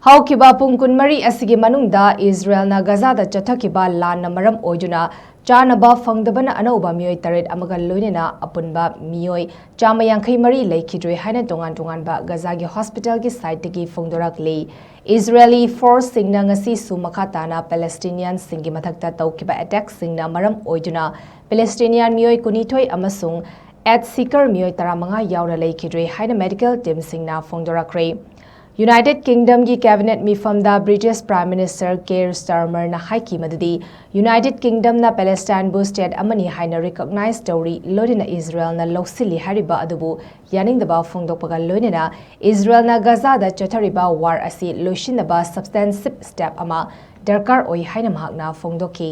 HOUKHIBA PUNG kunmari ASIGI manungda Israel na GAZA da CHATHAKHIBA lan na MARAM OIDUNA Chanaba Fangdabana Anouba Meoi taret amaga Loina Apunba Meoi Chamayangkai mari Leikhidre HAINA TONGANBA GAZA gi hospital gi site tagi FONGDORAKLI Israeli force singna ngasi sumakhatana Palestinian singi mathakta tawkiba attack singna MARAM OIDUNA Palestinian Meoi kunithoi amasung at seeker Meoi taramanga yaura Leikhidre HAINA medical team singna FONGDORAKLI United Kingdom ki cabinet mifamda British Prime Minister Keir Starmer na haiki madudi United Kingdom na Palestine bu state amani haina recognize tawri loina Israel na loksili hariba adubu yaningdaba phongdokpaga loina Israel na Gaza da chathariba war asi loishinaba substantive step ama darkar oi haina mahakna phongdoki